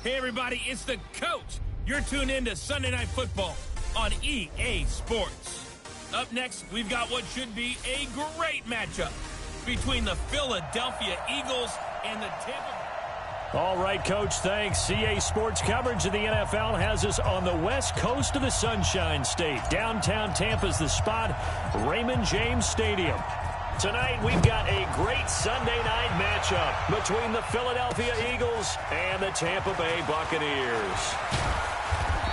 Hey, everybody, it's the coach. You're tuned in to Sunday Night Football on EA Sports. Up next, we've got what should be a great matchup between the Philadelphia Eagles and the Tampa. All right, Coach, thanks. EA Sports coverage of the NFL has us on the west coast of the Sunshine State. Downtown Tampa's the spot, Raymond James Stadium. Tonight, we've got a great Sunday night matchup between the Philadelphia Eagles and the Tampa Bay Buccaneers.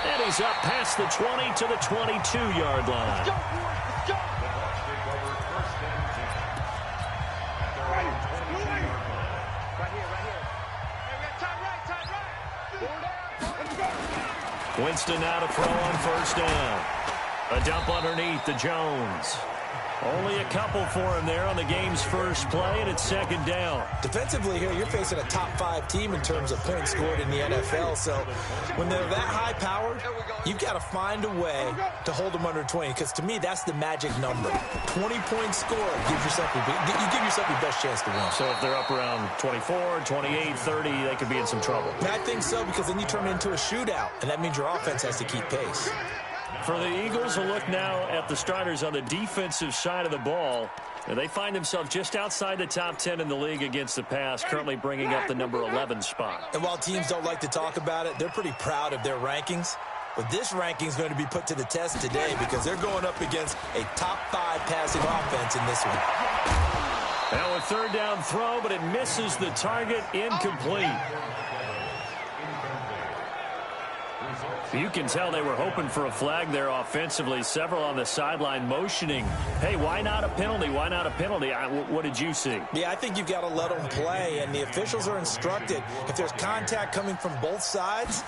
And he's up past the 20 to the 22-yard line. Let's go. Let's go. Winston now to throw on first down. A dump underneath to Jones. Only a couple for him there on the game's first play, and it's second down. Defensively here, you're facing a top-5 team in terms of points scored in the NFL. So when they're that high-powered, you've got to find a way to hold them under 20. Because to me, that's the magic number. 20-point score gives yourself you give yourself your best chance to win. So if they're up around 24, 28, 30, they could be in some trouble. And I think so, because then you turn it into a shootout, and that means your offense has to keep pace. For the Eagles, a look now at the starters on the defensive side of the ball. And they find themselves just outside the top 10 in the league against the pass, currently bringing up the number 11 spot. And while teams don't like to talk about it, they're pretty proud of their rankings. But this ranking is going to be put to the test today because they're going up against a top 5 passing offense in this one. Now a third down throw, but it misses the target, incomplete. You can tell they were hoping for a flag there offensively. Several on the sideline motioning, hey, why not a penalty? Why not a penalty? What did you see? Yeah, I think you've got to let them play, and the officials are instructed. If there's contact coming from both sides,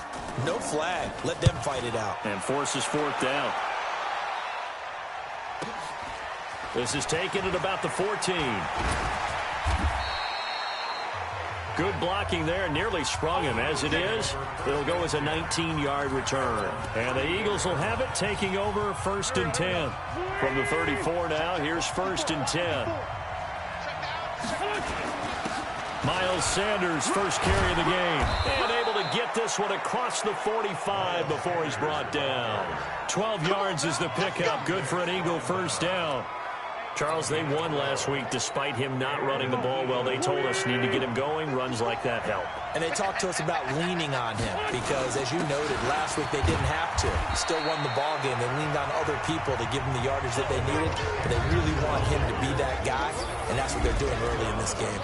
no flag. Let them fight it out. And forces fourth down. This is taken at about the 14. Good blocking there, nearly sprung him. As it is, it'll go as a 19-yard return. And the Eagles will have it, taking over first and 10. From the 34 now, here's first and 10. Miles Sanders, first carry of the game. And able to get this one across the 45 before he's brought down. 12 yards is the pickup. Good for an Eagle first down. Charles, they won last week despite him not running the ball well. They told us need to get him going. Runs like that help. And they talked to us about leaning on him because, as you noted, last week they didn't have to. Still won the ball game. They leaned on other people to give them the yardage that they needed. But they really want him to be that guy, and that's what they're doing early in this game.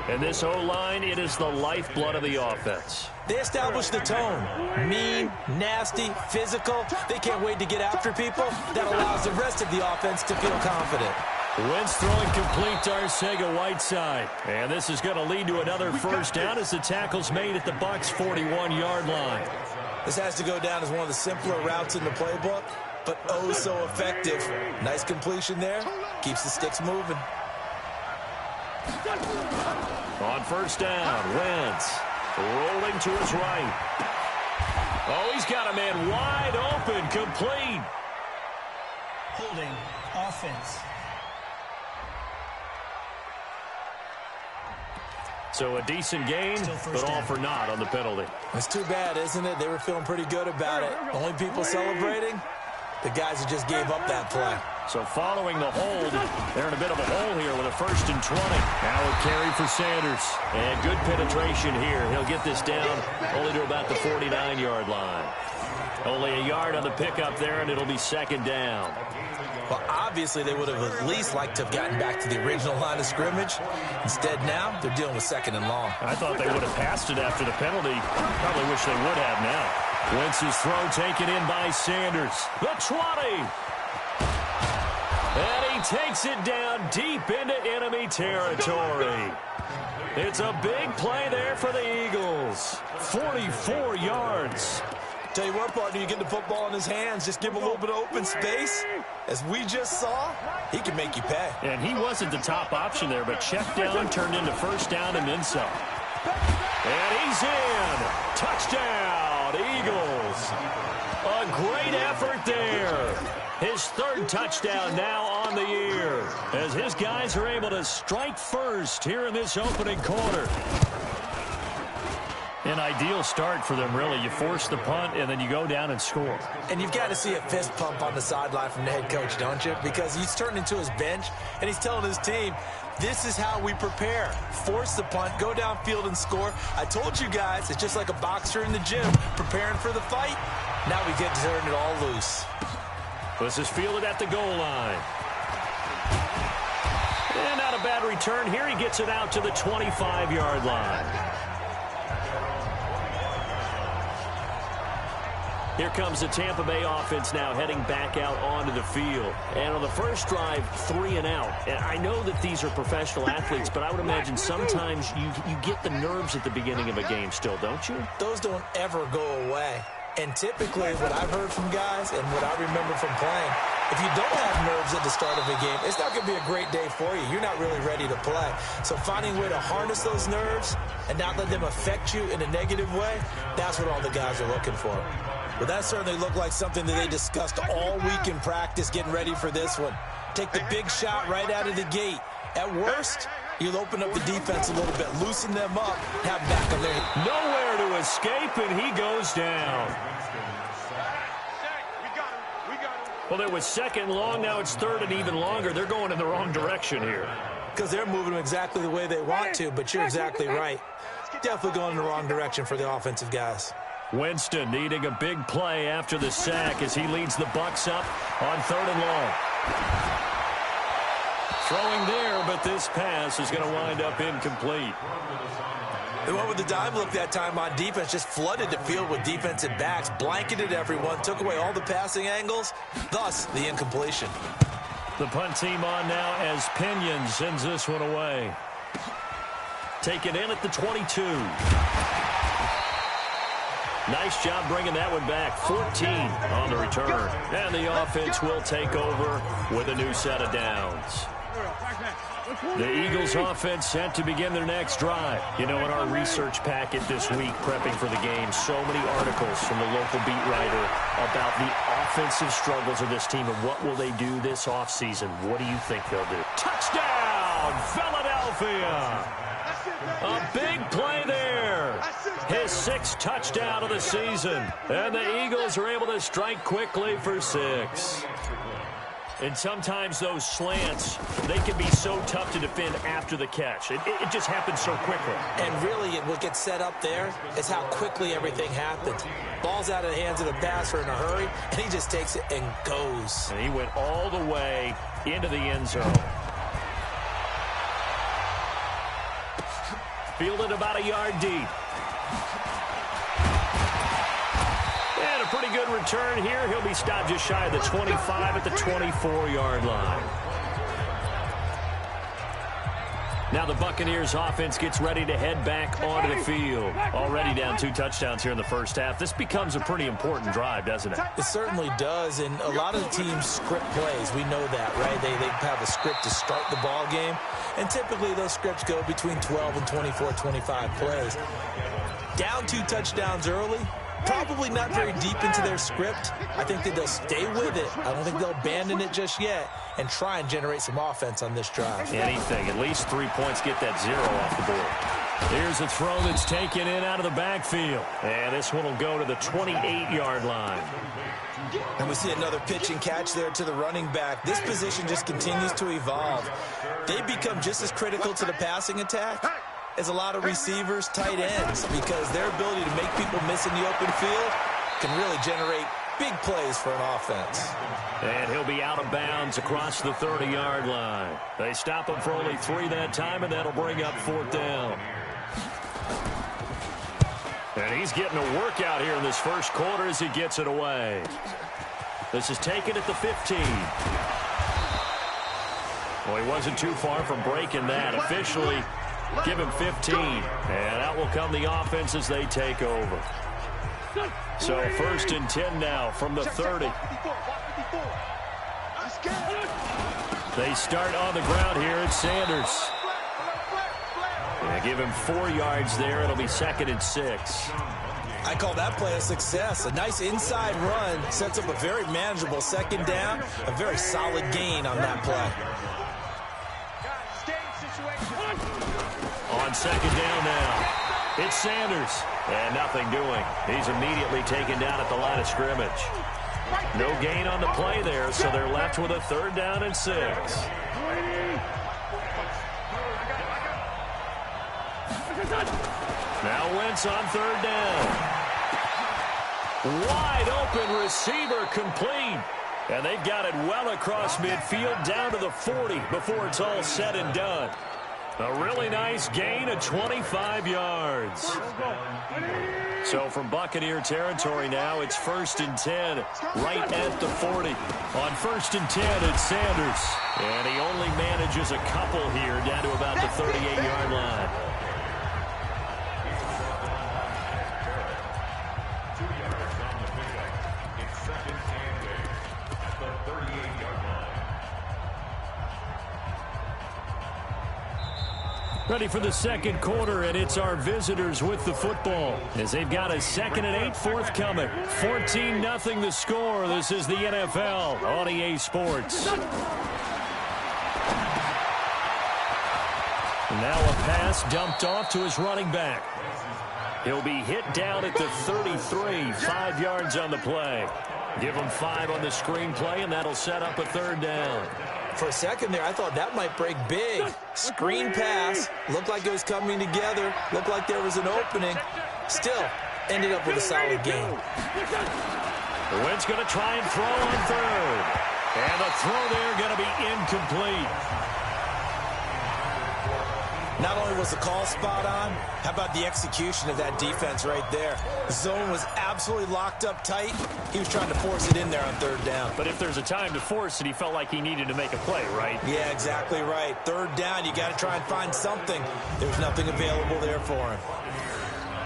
And this O-line, it is the lifeblood of the offense. They established the tone. Mean, nasty, physical. They can't wait to get after people. That allows the rest of the offense to feel confident. Wentz throwing complete to Arcega-Whiteside. And this is going to lead to another first down as the tackle's made at the Bucks' 41-yard line. This has to go down as one of the simpler routes in the playbook, but oh so effective. Nice completion there. Keeps the sticks moving. On first down, Wentz rolling to his right. Oh, he's got a man wide open, complete. Holding offense. So a decent gain, but all for naught on the penalty. It's too bad, isn't it? They were feeling pretty good about it. Only people celebrating, the guys that just gave up that play. So following the hold, they're in a bit of a hole here with a first and 20. Now a carry for Sanders. And good penetration here. He'll get this down only to about the 49-yard line. Only a yard on the pickup there, and it'll be second down. Well, obviously they would have at least liked to have gotten back to the original line of scrimmage. Instead now, they're dealing with second and long. I thought they would have passed it after the penalty. Probably wish they would have now. Wentz's throw taken in by Sanders. The 20. And he takes it down deep into enemy territory. It's a big play there for the Eagles. 44 yards. Tell you what, partner, you get the football in his hands, just give him a little bit of open space. As we just saw, he can make you pay. And he wasn't the top option there, but check down turned into first down and then some. And he's in. Touchdown, Eagles. A great effort there. His third touchdown now on the year as his guys are able to strike first here in this opening quarter. an ideal start for them, really. You force the punt, and then you go down and score. And you've got to see a fist pump on the sideline from the head coach, don't you? Because he's turned into his bench, and he's telling his team, this is how we prepare. Force the punt, go downfield and score. I told you guys, it's just like a boxer in the gym preparing for the fight. Now we get to turn it all loose. This is fielded at the goal line. And not a bad return here. He gets it out to the 25-yard line. Here comes the Tampa Bay offense now heading back out onto the field. And on the first drive, 3 and out. And I know that these are professional athletes, but I would imagine sometimes you get the nerves at the beginning of a game still, don't you? Those don't ever go away. And typically what I've heard from guys and what I remember from playing, if you don't have nerves at the start of a game, it's not going to be a great day for you. You're not really ready to play. So finding a way to harness those nerves and not let them affect you in a negative way, that's what all the guys are looking for. Well, that certainly looked like something that they discussed all week in practice getting ready for this one. Take the big shot right out of the gate. At worst, you'll open up the defense a little bit, loosen them up, have back on there. Nowhere to escape, and he goes down. Well, it was second and long. Now it's third and even longer. They're going in the wrong direction here. Because they're moving them exactly the way they want to, but you're exactly right. Definitely going in the wrong direction for the offensive guys. Winston needing a big play after the sack as he leads the Bucks up on third and long. Throwing there, but this pass is going to wind up incomplete. They went with the dive look that time on defense, just flooded the field with defensive backs, blanketed everyone, took away all the passing angles, thus the incompletion. The punt team on now as Pinion sends this one away. Take it in at the 22. Nice job bringing that one back. 14 on the return. And the offense will take over with a new set of downs. The Eagles offense set to begin their next drive. You know, in our research packet this week, prepping for the game, so many articles from the local beat writer about the offensive struggles of this team and what will they do this offseason. What do you think they'll do? Touchdown, Philadelphia! A big play there. His 6th touchdown of the season. And the Eagles are able to strike quickly for 6. And sometimes those slants, they can be so tough to defend after the catch. It just happens so quickly. And really, what gets set up there is how quickly everything happens. Ball's out of the hands of the passer in a hurry, and he just takes it and goes. And he went all the way into the end zone. Fielded about a yard deep. And a pretty good return here. He'll be stopped just shy of the 25 at the 24-yard line. Now the Buccaneers offense gets ready to head back onto the field. Already down 2 touchdowns here in the first half. This becomes a pretty important drive, doesn't it? It certainly does, and a lot of the teams script plays. We know that, right? They have a script to start the ball game, and typically those scripts go between 12 and 24, 25 plays. Down 2 touchdowns early, probably not very deep into their script. I think that they'll stay with it. I don't think they'll abandon it just yet and try and generate some offense on this drive. Anything. At least 3 points, get that 0 off the board. Here's a throw that's taken in out of the backfield. And this one will go to the 28-yard line. And we see another pitch and catch there to the running back. This position just continues to evolve. They become just as critical to the passing attack as a lot of receivers, tight ends, because their ability to make people miss in the open field can really generate big plays for an offense. And he'll be out of bounds across the 30-yard line. They stop him for only 3 that time, and that'll bring up 4th down. And he's getting a workout here in this first quarter as he gets it away. This is taken at the 15. Well, he wasn't too far from breaking that. Officially, give him 15. And out will come the offense as they take over. So 1st and 10 now from the 30. They start on the ground here at Sanders. And give him 4 yards there. It'll be 2nd and 6. I call that play a success. A nice inside run sets up a very manageable 2nd down. A very solid gain on that play. On 2nd down now, it's Sanders. And nothing doing. He's immediately taken down at the line of scrimmage. No gain on the play there, so they're left with a 3rd down and 6. Now Wentz on 3rd down. Wide open receiver complete. And they've got it well across midfield down to the 40 before it's all said and done. A really nice gain of 25 yards. So from Buccaneer territory now, it's 1st and 10 right at the 40. On 1st and 10, it's Sanders. And he only manages a couple here down to about the 38-yard line. Ready for the second quarter, and it's our visitors with the football as they've got a 2nd and 8 forthcoming. 14-0 the score. This is the NFL on EA Sports. Now a pass dumped off to his running back. He'll be hit down at the 33, 5 yards on the play. Give him 5 on the screenplay, and that'll set up a 3rd down. For a second there, I thought that might break big. Screen pass. Looked like it was coming together. Looked like there was an opening. Still, ended up with a solid game. Wentz going to try and throw on 3rd. And the throw there going to be incomplete. Not only was the call spot on, how about the execution of that defense right there? The zone was absolutely locked up tight. He was trying to force it in there on 3rd down. But if there's a time to force it, he felt like he needed to make a play, right? Yeah, exactly right. 3rd down, you got to try and find something. There was nothing available there for him.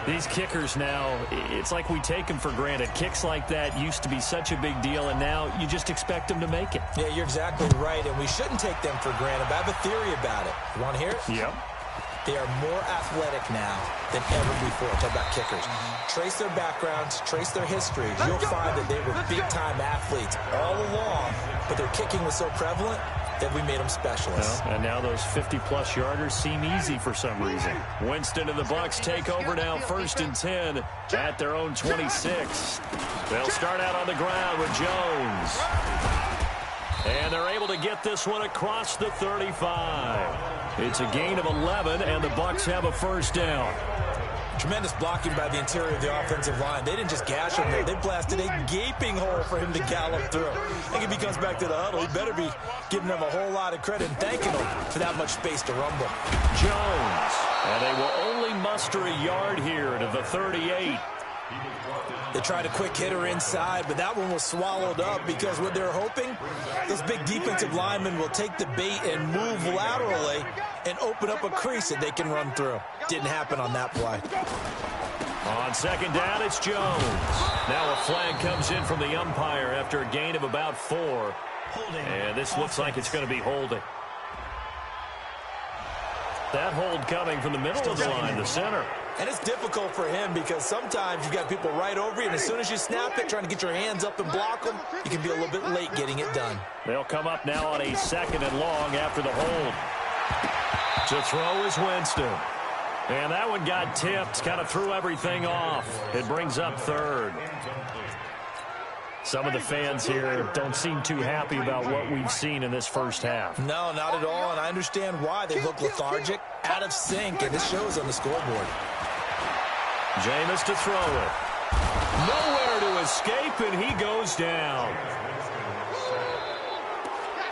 These kickers now, it's like we take them for granted. Kicks like that used to be such a big deal, and now you just expect them to make it. Yeah, you're exactly right, and we shouldn't take them for granted. But I have a theory about it. You want to hear it? Yep. They are more athletic now than ever before. Talk about kickers. Trace their backgrounds, trace their histories. You'll find that they were big-time athletes all along, but their kicking was so prevalent that we made them specialists. Well, and now those 50-plus yarders seem easy for some reason. Winston and the Bucks take over now, 1st and 10 at their own 26. They'll start out on the ground with Jones. And they're able to get this one across the 35. It's a gain of 11, and the Bucks have a 1st down. Tremendous blocking by the interior of the offensive line. They didn't just gash him there. They blasted a gaping hole for him to gallop through. I think if he comes back to the huddle, he better be giving them a whole lot of credit and thanking them for that much space to rumble. Jones. And they will only muster a yard here to the 38. They tried a quick hitter inside, but that one was swallowed up because what they're hoping, those big defensive linemen will take the bait and move laterally and open up a crease that they can run through. Didn't happen on that play. On 2nd down, it's Jones. Now a flag comes in from the umpire after a gain of about 4. And this looks like it's going to be holding. That hold coming from the middle of the line, the center. And it's difficult for him because sometimes you've got people right over you, and as soon as you snap it, trying to get your hands up and block them, you can be a little bit late getting it done. They'll come up now on a 2nd and long after the hold. To throw is Winston. And that one got tipped, kind of threw everything off. It brings up 3rd. Some of the fans here don't seem too happy about what we've seen in this first half. No, not at all, and I understand why. They look lethargic, out of sync, and this shows on the scoreboard. Jameis to throw it. Nowhere to escape, and he goes down.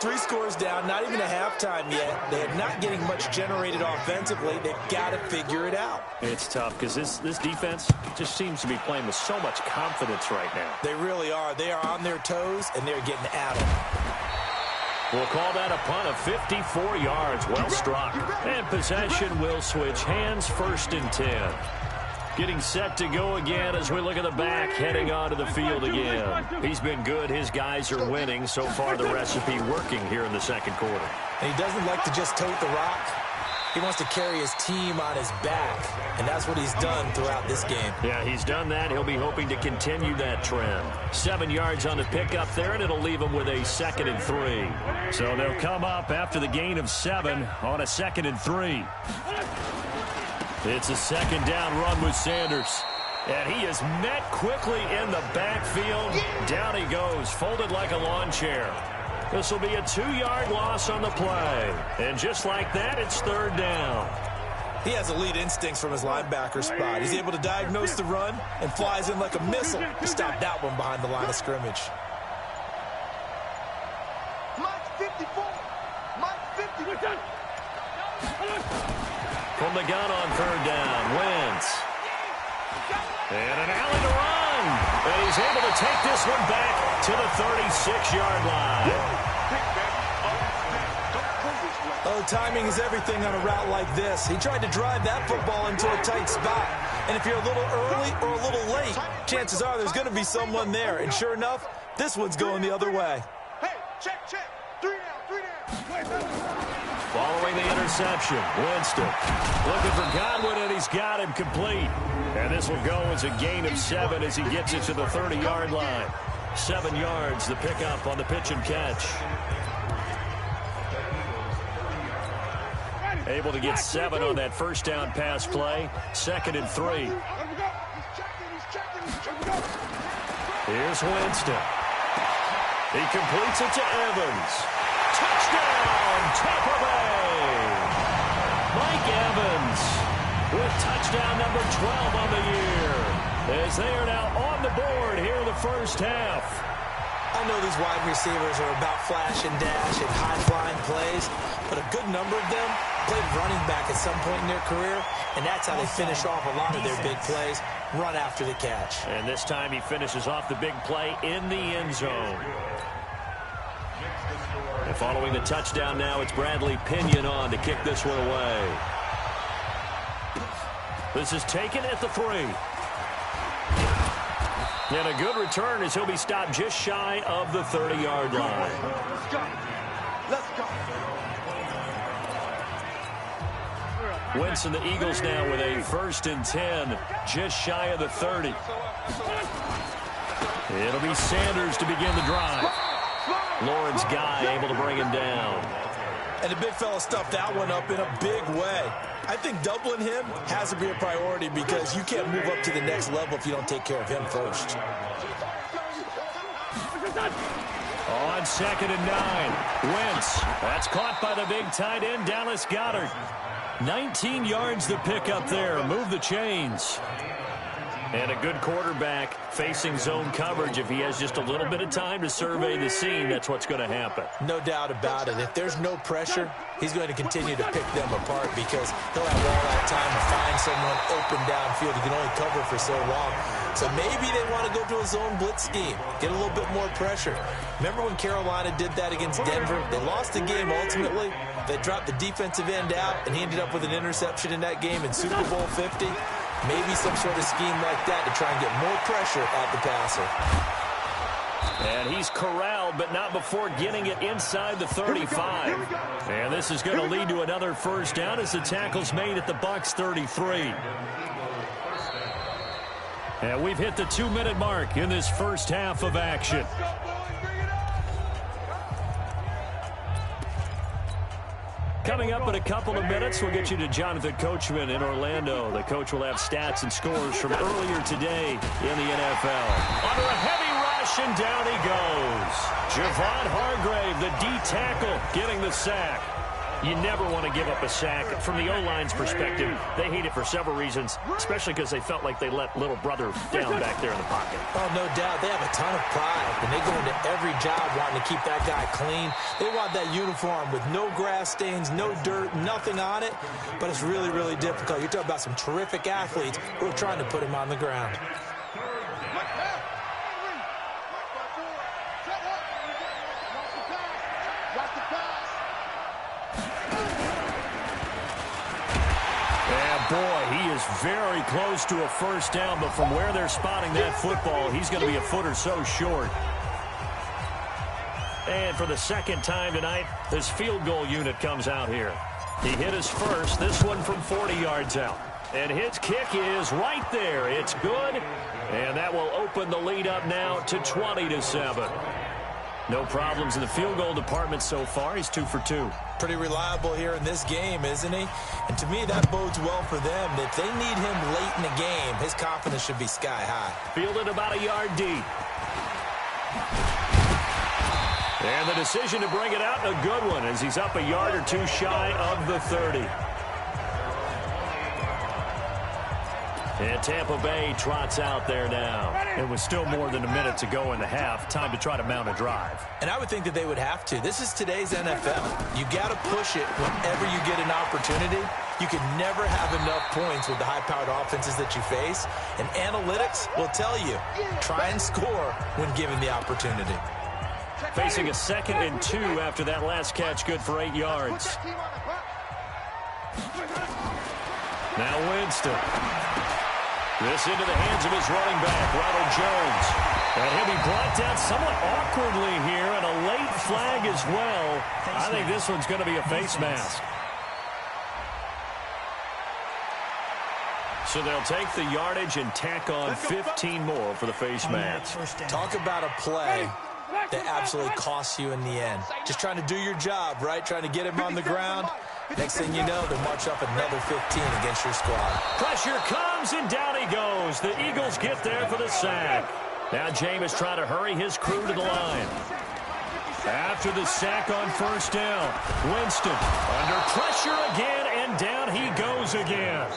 3 scores down, not even a halftime yet. They are not getting much generated offensively. They've got to figure it out. It's tough because this defense just seems to be playing with so much confidence right now. They really are. They are on their toes, and they're getting at them. We'll call that a punt of 54 yards. Well struck. And possession will switch hands, 1st and 10. Getting set to go again as we look at the back, heading onto the field again. He's been good. His guys are winning. So far, the recipe working here in the second quarter. And he doesn't like to just tote the rock. He wants to carry his team on his back, and that's what he's done throughout this game. Yeah, he's done that. He'll be hoping to continue that trend. 7 yards on the pickup there, and it'll leave him with a 2nd and 3. So they'll come up after the gain of 7 on a 2nd and 3. It's a 2nd down run with Sanders. And he is met quickly in the backfield. Down he goes, folded like a lawn chair. This will be a 2-yard loss on the play. And just like that, it's third down. He has elite instincts from his linebacker spot. He's able to diagnose the run and flies in like a missile to stop that one behind the line of scrimmage. From the gun on third down, Wentz. And an alley to run. And he's able to take this one back to the 36-yard line. Oh, timing is everything on a route like this. He tried to drive that football into a tight spot. And if you're a little early or a little late, chances are there's going to be someone there. And sure enough, this one's going the other way. Hey, check. 3 down. Following the interception, Winston looking for Godwin, and he's got him complete. And this will go as a gain of 7 as he gets it to the 30-yard line. 7 yards, the pickup on the pitch and catch. Able to get 7 on that first down pass play. 2nd and 3. Here's Winston. He completes it to Evans. Touchdown, Tampa Bay! Mike Evans with touchdown number 12 on the year, as they are now on the board here in the first half. I know these wide receivers are about flash and dash and high-flying plays, but a good number of them played running back at some point in their career, and that's how they finish off a lot of their big plays, run after the catch. And this time he finishes off the big play in the end zone. And following the touchdown now, it's Bradley Pinion on to kick this one away. This is taken at the 3. And a good return as he'll be stopped just shy of the 30-yard line. Let's go. Wentz and the Eagles now with a 1st and 10, just shy of the 30. It'll be Sanders to begin the drive. Lawrence Guy able to bring him down. And the big fella stuffed that one up in a big way. I think doubling him has to be a priority because you can't move up to the next level if you don't take care of him first. On 2nd and 9, Wentz. That's caught by the big tight end, Dallas Goedert. 19 yards the pick up there. Move the chains. And a good quarterback facing zone coverage. If he has just a little bit of time to survey the scene, that's what's going to happen. No doubt about it. If there's no pressure, he's going to continue to pick them apart because he'll have all that time to find someone open downfield. He can only cover for so long. So maybe they want to go to a zone blitz scheme, get a little bit more pressure. Remember when Carolina did that against Denver? They lost the game ultimately. They dropped the defensive end out, and he ended up with an interception in that game in Super Bowl 50. Maybe some sort of scheme like that to try and get more pressure at the passer. And he's corralled, but not before getting it inside the 35. And this is going to lead to another first down as the tackle's made at the Bucks 33. And we've hit the 2-minute mark in this first half of action. Coming up in a couple of minutes, we'll get you to Jonathan Coachman in Orlando. The coach will have stats and scores from earlier today in the NFL. Under a heavy rush, and down he goes. Javon Hargrave, the D tackle, getting the sack. You never want to give up a sack. From the O-line's perspective, they hate it for several reasons, especially because they felt like they let little brother down back there in the pocket. Oh, no doubt. They have a ton of pride, and they go into every job wanting to keep that guy clean. They want that uniform with no grass stains, no dirt, nothing on it, but it's really, really difficult. You're talking about some terrific athletes who are trying to put him on the ground. Boy, he is very close to a first down, but from where they're spotting that football, he's going to be a foot or so short. And for the second time tonight, this field goal unit comes out here. He hit his first, this one from 40 yards out. And his kick is right there. It's good, and that will open the lead up now to 20-7. No problems in the field goal department so far. He's 2 for 2. Pretty reliable here in this game, isn't he? And to me, that bodes well for them. If they need him late in the game, his his confidence should be sky high. Fielded about a yard deep. And the decision to bring it out, a good one, as he's up a yard or two shy of the 30. And Tampa Bay trots out there now. It was still more than a minute to go in the half. Time to try to mount a drive. And I would think that they would have to. This is today's NFL. You got to push it whenever you get an opportunity. You can never have enough points with the high-powered offenses that you face. And analytics will tell you, try and score when given the opportunity. Facing a 2nd and 2 after that last catch, good for 8 yards. Now Winston. This into the hands of his running back, Ronald Jones. And he'll be brought down somewhat awkwardly here, and a late flag as well. I think this one's going to be a face mask. So they'll take the yardage and tack on 15 more for the face mask. Talk about a play that absolutely costs you in the end. Just trying to do your job, right? Trying to get him on the ground. Next thing you know, they'll march up another 15 against your squad. Pressure comes, and down he goes. The Eagles get there for the sack. Now Jameis trying to hurry his crew to the line. After the sack on first down, Winston under pressure again, and down he goes again.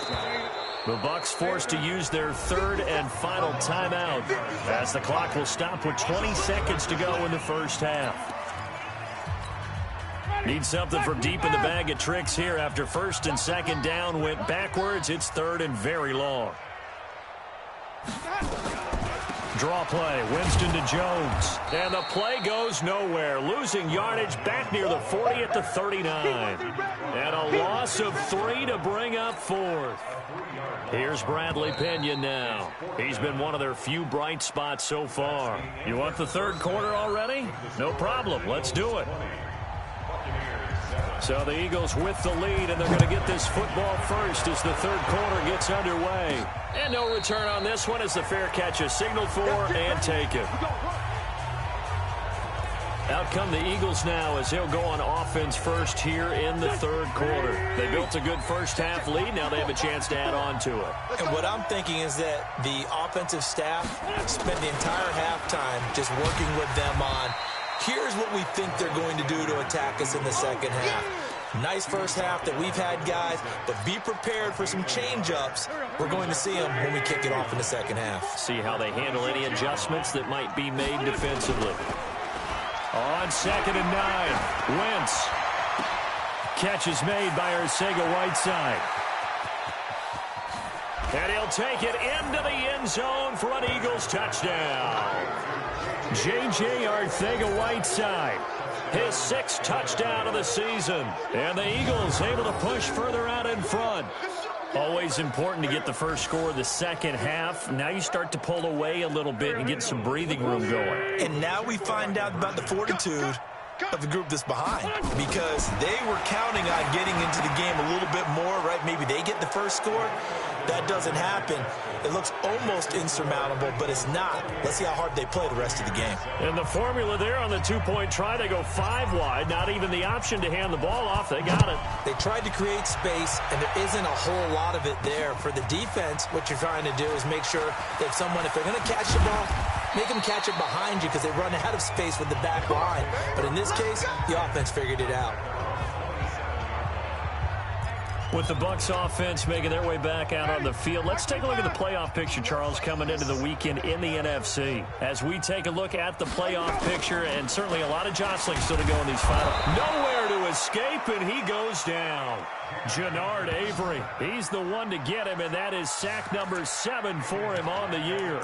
The Bucs forced to use their 3rd and final timeout, as the clock will stop with 20 seconds to go in the first half. Need something from deep in the bag of tricks here. After 1st and 2nd down went backwards, it's 3rd and very long. Draw play, Winston to Jones. And the play goes nowhere. Losing yardage back near the 40 at the 39. And a loss of 3 to bring up 4th. Here's Bradley Pinion now. He's been one of their few bright spots so far. You want the 3rd quarter already? No problem. Let's do it. So the Eagles with the lead, and they're going to get this football first as the 3rd quarter gets underway. And no return on this one as the fair catch is signaled for and taken. Out come the Eagles now as they'll go on offense first here in the 3rd quarter. They built a good first half lead. Now they have a chance to add on to it. And what I'm thinking is that the offensive staff spent the entire halftime just working with them on, here's what we think they're going to do to attack us in the second half. Nice first half that we've had, guys, but be prepared for some change-ups. We're going to see them when we kick it off in the second half. See how they handle any adjustments that might be made defensively. On 2nd and 9, Wentz. Catch is made by Arcega-Whiteside. And he'll take it into the end zone for an Eagles touchdown. J.J. Arcega-Whiteside, his 6th touchdown of the season. And the Eagles able to push further out in front. Always important to get the first score of the second half. Now you start to pull away a little bit and get some breathing room going. And now we find out about the fortitude of the group that's behind, because they were counting on getting into the game a little bit more, right? Maybe they get the first score. That doesn't happen. It looks almost insurmountable, but it's not. Let's see how hard they play the rest of the game. And the formula there on the 2-point try, they go 5 wide. Not even the option to hand the ball off. They got it. They tried to create space, and there isn't a whole lot of it there. For the defense, what you're trying to do is make sure that someone, if they're going to catch the ball, make them catch it behind you, because they run out of space with the back line. But in this case, the offense figured it out. With the Bucs offense making their way back out on the field, let's take a look at the playoff picture, Charles, coming into the weekend in the NFC. As we take a look at the playoff picture, and certainly a lot of jostling still to go in these finals. Nowhere to escape, and he goes down. Jannard Avery, he's the one to get him, and that is sack number 7 for him on the year.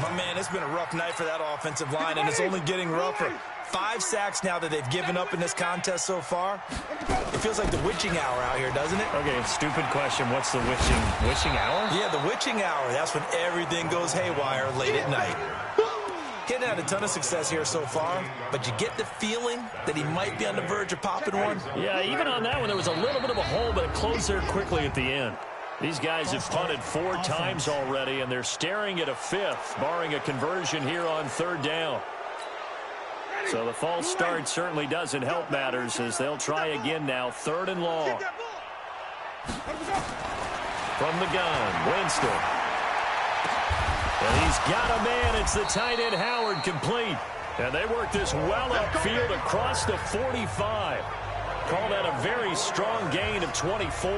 My man, it's been a rough night for that offensive line, and it's only getting rougher. 5 sacks now that they've given up in this contest so far. It feels like the witching hour out here, doesn't it? Okay, stupid question. What's the witching hour? Yeah, the witching hour. That's when everything goes haywire late at night. He hadn't had a ton of success here so far, but you get the feeling that he might be on the verge of popping one. Yeah, even on that one, there was a little bit of a hole, but it closed there quickly at the end. These guys have punted 4 times already, and they're staring at a 5th, barring a conversion here on 3rd down. So the false start certainly doesn't help matters, as they'll try again now, 3rd and long. From the gun, Winston. And he's got a man. It's the tight end, Howard, complete. And they work this well upfield across the 45. Call that a very strong gain of 24.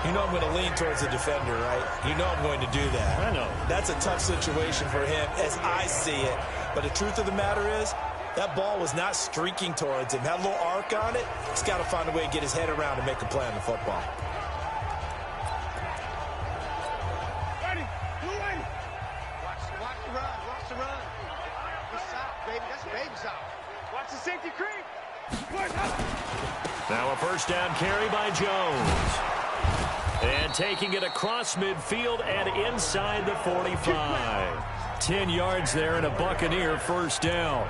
You know I'm going to lean towards the defender, right? You know I'm going to do that. I know. That's a tough situation for him as I see it. But the truth of the matter is, that ball was not streaking towards him. Had a little arc on it. He's got to find a way to get his head around and make a play on the football. Ready. Watch the run. Watch the run. It's out, baby. That's baby's out. Watch the safety creep. Now a first down carry by Jones. And taking it across midfield and inside the 45. 10 yards there and a Buccaneer first down.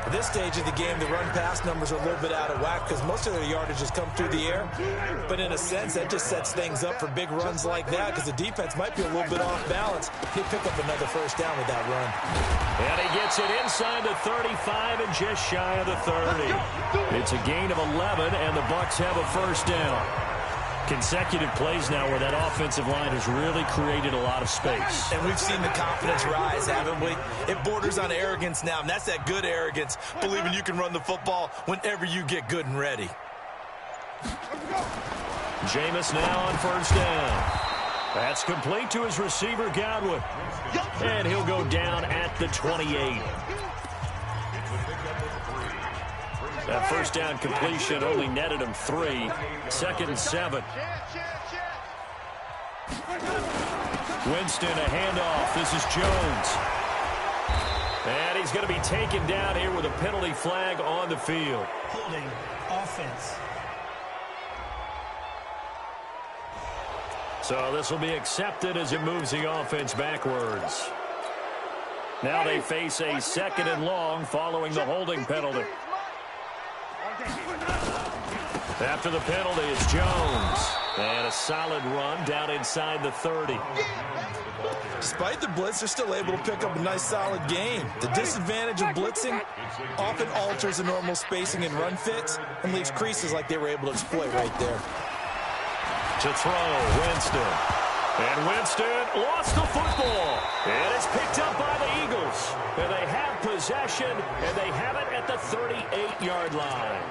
At this stage of the game, the run-pass numbers are a little bit out of whack because most of their yardage has come through the air. But in a sense, that just sets things up for big runs like that because the defense might be a little bit off balance. He'll pick up another first down with that run. And he gets it inside the 35 and just shy of the 30. It's a gain of 11, and the Bucs have a first down. Consecutive plays now where that offensive line has really created a lot of space. And we've seen the confidence rise, haven't we? It borders on arrogance now, and that's that good arrogance, believing you can run the football whenever you get good and ready. Jameis now on first down. That's complete to his receiver, Godwin. And he'll go down at the 28. That first down completion only netted him 3. 2nd and 7. Winston, a handoff. This is Jones. And he's going to be taken down here with a penalty flag on the field. Holding offense. So this will be accepted as it moves the offense backwards. Now they face a 2nd and long following the holding penalty. After the penalty, it's Jones. And a solid run down inside the 30. Despite the blitz, they're still able to pick up a nice, solid gain. The disadvantage of blitzing often alters the normal spacing and run fits and leaves creases like they were able to exploit right there. To throw, Winston. And Winston lost the football. And it's picked up by the Eagles. And they have possession, and they have it at the 38-yard line.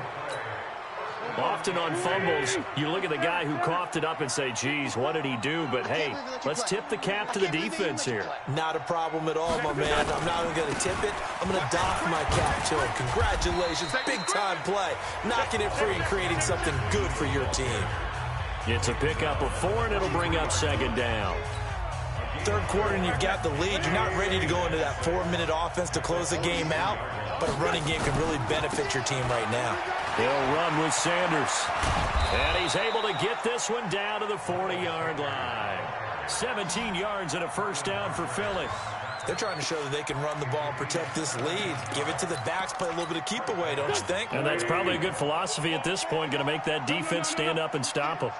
Often on fumbles, you look at the guy who coughed it up and say, geez, what did he do? But, hey, let's tip the cap to the defense here. Not a problem at all, my man. I'm not even going to tip it. I'm going to doff my cap to him. Congratulations. Big-time play. Knocking it free and creating something good for your team. It's a pickup of 4, and it'll bring up 2nd down. Third quarter, and you've got the lead. You're not ready to go into that 4-minute offense to close the game out, but a running game can really benefit your team right now. He'll run with Sanders. And he's able to get this one down to the 40-yard line. 17 yards and a first down for Philly. They're trying to show that they can run the ball and protect this lead. Give it to the backs, play a little bit of keep away, don't you think? And that's probably a good philosophy at this point, going to make that defense stand up and stop them.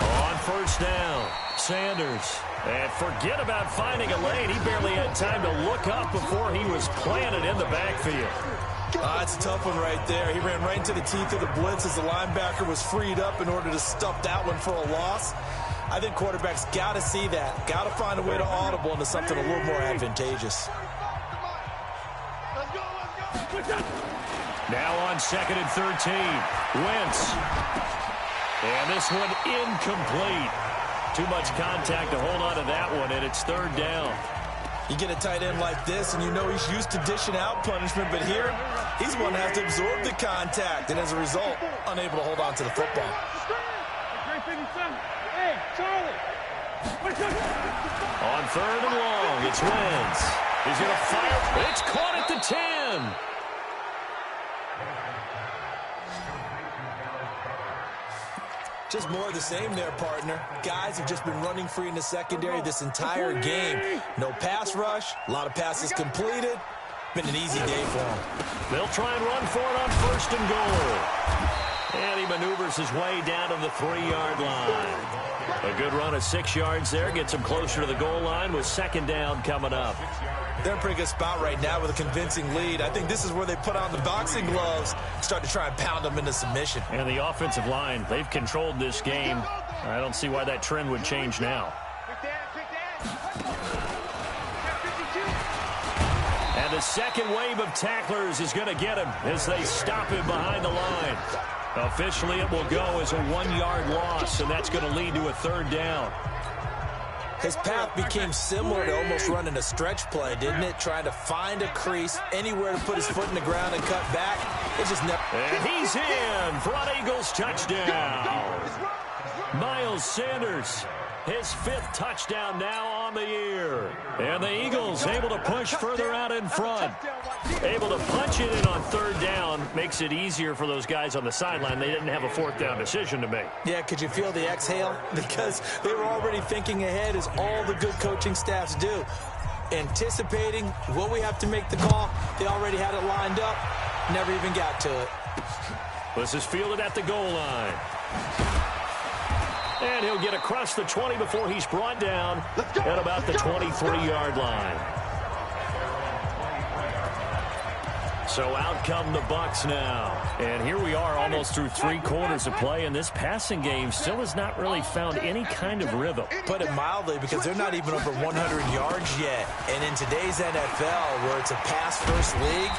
On first down, Sanders. And forget about finding a lane. He barely had time to look up before he was planted in the backfield. It's a tough one right there. He ran right into the teeth of the blitz as the linebacker was freed up in order to stuff that one for a loss. I think quarterbacks got to see that. Got to find a way to audible into something a little more advantageous. Now on 2nd and 13, Wentz. And this one incomplete. Too much contact to hold on to that one, and it's 3rd down. You get a tight end like this, and you know he's used to dishing out punishment, but here, he's one that has to absorb the contact, and as a result, unable to hold on to the football. Hey, Charlie. On 3rd and long, it's Wentz. He's going to fire. It's caught at the 10. Just more of the same there, partner. Guys have just been running free in the secondary this entire game. No pass rush, a lot of passes completed. Been an easy day for them. They'll try and run for it on 1st and goal. And he maneuvers his way down to the 3-yard line. A good run of 6 yards there. Gets him closer to the goal line with 2nd down coming up. They're in a pretty good spot right now with a convincing lead. I think this is where they put on the boxing gloves, start to try and pound them into submission. And the offensive line, they've controlled this game. I don't see why that trend would change now. And the second wave of tacklers is going to get him as they stop him behind the line. Officially, it will go as a 1-yard loss, and that's going to lead to a third down. His path became similar to almost running a stretch play, didn't it? Trying to find a crease, anywhere to put his foot in the ground and cut back. It just never... And he's in for an Eagles touchdown. Miles Sanders, his 5th touchdown now on the year. And the Eagles able to push further out in front. Able to punch it in on third down. Makes it easier for those guys on the sideline. They didn't have a 4th down decision to make. Yeah, could you feel the exhale? Because they were already thinking ahead, as all the good coaching staffs do. Anticipating, will we have to make the call? They already had it lined up. Never even got to it. This is fielded at the goal line. And he'll get across the 20 before he's brought down at about the 23-yard line. So out come the Bucks now. And here we are almost through 3 quarters of play, and this passing game still has not really found any kind of rhythm. Put it mildly, because they're not even over 100 yards yet. And in today's NFL, where it's a pass-first league,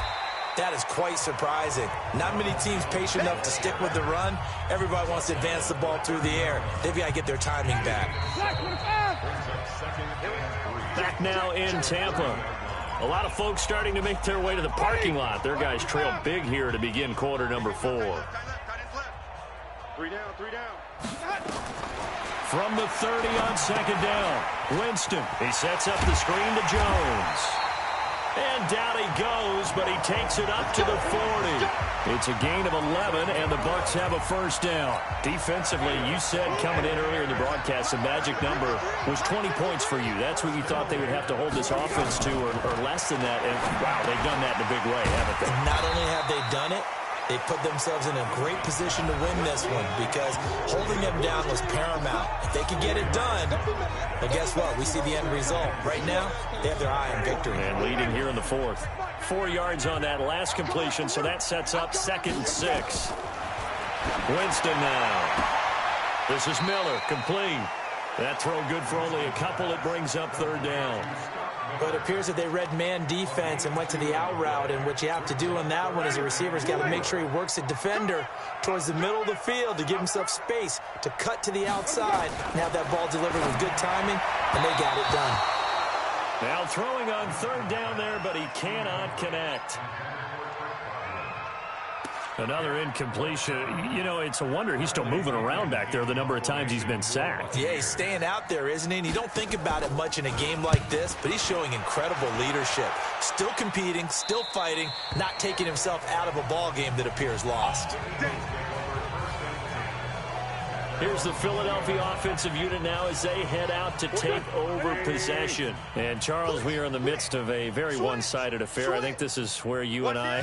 that is quite surprising. Not many teams patient enough to stick with the run. Everybody wants to advance the ball through the air. They've got to get their timing back. Back now in Tampa. A lot of folks starting to make their way to the parking lot. Their guys trail big here to begin quarter number 4. 3 down, 3 down. From the 30 on second down, Winston. He sets up the screen to Jones. And down he goes, but he takes it up to the 40. It's a gain of 11, and the Bucks have a first down. Defensively, you said coming in earlier in the broadcast, the magic number was 20 points for you. That's what you thought they would have to hold this offense to, or less than that. And, wow, they've done that in a big way, haven't they? Not only have they done it, they put themselves in a great position to win this one, because holding them down was paramount. If they could get it done, well, guess what? We see the end result. Right now, they have their eye on victory. And leading here in the 4th. 4 yards on that last completion, so that sets up 2nd and 6. Winston now. This is Miller, complete. That throw good for only a couple. It brings up third down. But it appears that they read man defense and went to the out route, and what you have to do on that one is the receiver's got to make sure he works the defender towards the middle of the field to give himself space to cut to the outside and have that ball delivered with good timing, and they got it done. Now throwing on third down there, but he cannot connect. Another incompletion. You know, it's a wonder he's still moving around back there the number of times he's been sacked. Yeah, he's staying out there, isn't he? And you don't think about it much in a game like this, but he's showing incredible leadership. Still competing, still fighting, not taking himself out of a ball game that appears lost. Here's the Philadelphia offensive unit now as they head out to take over possession. And, Charles, we are in the midst of a very one-sided affair. I think this is where you and I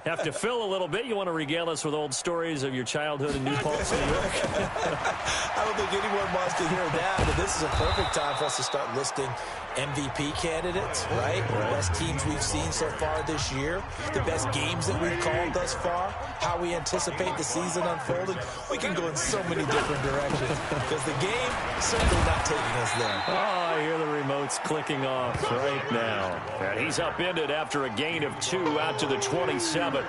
have to fill a little bit. You want to regale us with old stories of your childhood in New Paltz, New York? I don't think anyone wants to hear that, but this is a perfect time for us to start listing MVP candidates, right? The best teams we've seen so far this year, the best games that we've called thus far, how we anticipate the season unfolding. We can go in so many different directions because the game certainly not taking us there. Oh, I hear the remotes clicking off right now. And he's upended after a gain of 2 out to the 27.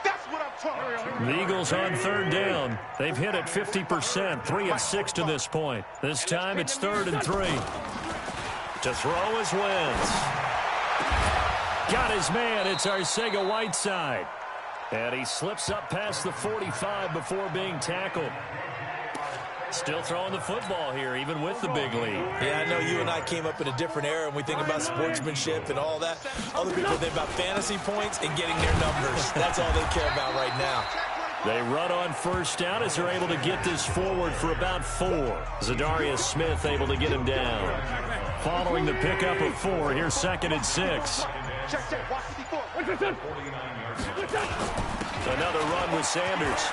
That's what I'm talking about. The Eagles on third down. They've hit it 50%, 3 of 6 to this point. This time it's 3rd and 3. To throw is Wentz. Got his man. It's Arcega-Whiteside. And he slips up past the 45 before being tackled. Still throwing the football here, even with the big lead. Yeah, I know you and I came up in a different era, and we think about sportsmanship and all that. Other people think about fantasy points and getting their numbers. That's all they care about right now. They run on first down as they're able to get this forward for about 4. Zadarius Smith able to get him down. Following the pickup of 4, here's 2nd and 6. Another run with Sanders.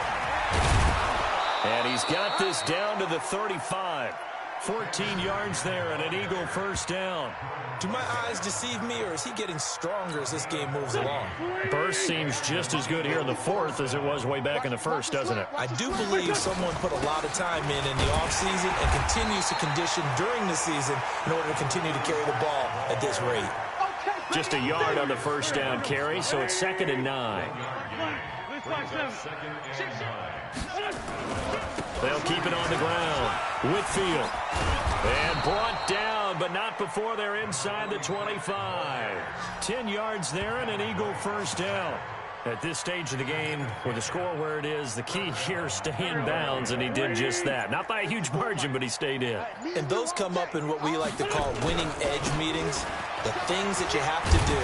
And he's got this down to the 35. 14 yards there and an Eagle first down. Do my eyes deceive me, or is he getting stronger as this game moves along? Burst seems just as good here in the 4th as it was way back in the 1st, doesn't it? I do believe someone put a lot of time in the offseason and continues to condition during the season in order to continue to carry the ball at this rate. Just a yard on the first down carry, so it's 2nd and 9. They'll keep it on the ground. Whitfield. And brought down, but not before they're inside the 25. 10 yards there and an Eagle first down. At this stage of the game, with the score where it is, the key here is stay in bounds, and he did just that. Not by a huge margin, but he stayed in. And those come up in what we like to call winning edge meetings. The things that you have to do,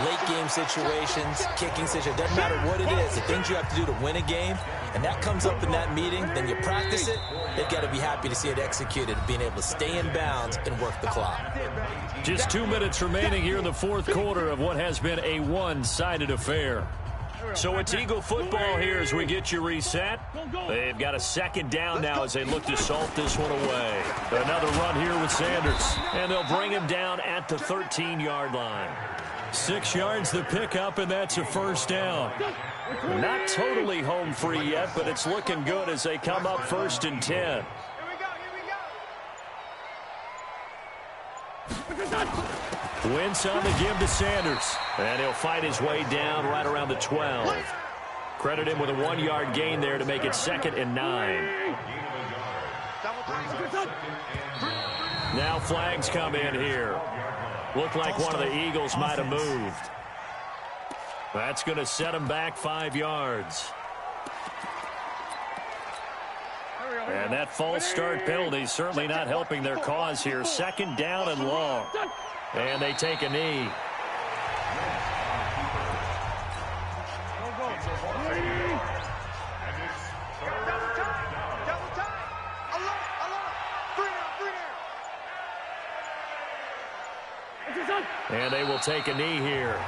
late game situations, kicking situations, doesn't matter what it is, the things you have to do to win a game, and that comes up in that meeting, then you practice it, they've got to be happy to see it executed, being able to stay in bounds and work the clock. Just 2 minutes remaining here in the fourth quarter of what has been a one-sided affair. So it's Eagle football here as we get you reset. They've got a 2nd down now as they look to salt this one away. Another run here with Sanders, and they'll bring him down at the 13-yard line. 6 yards the pickup, and that's a first down. Not totally home free yet, but it's looking good as they come up 1st and 10. Wentz on the give to Sanders, and he'll fight his way down right around the 12. Credit him with a 1-yard gain there to make it 2nd and 9. Now flags come in here. Looked like one of the Eagles might have moved. That's going to set him back 5 yards. And that false start penalty certainly not helping their cause here. 2nd down and long. And they take a knee. And they will take a knee here.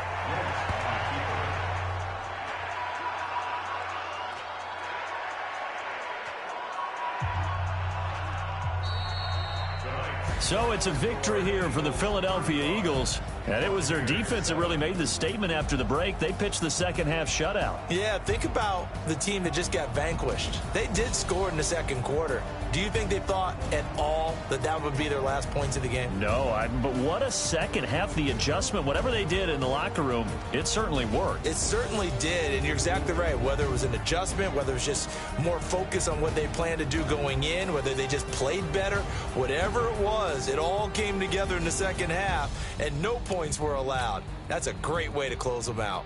So it's a victory here for the Philadelphia Eagles. And it was their defense that really made the statement after the break. They pitched the second half shutout. Yeah, think about the team that just got vanquished. They did score in the second quarter. Do you think they thought at all that that would be their last points of the game? No, but what a second half. The adjustment, whatever they did in the locker room, it certainly worked. It certainly did, and you're exactly right. Whether it was an adjustment, whether it was just more focus on what they planned to do going in, whether they just played better, whatever it was, it all came together in the second half, and no points were allowed. That's a great way to close them out.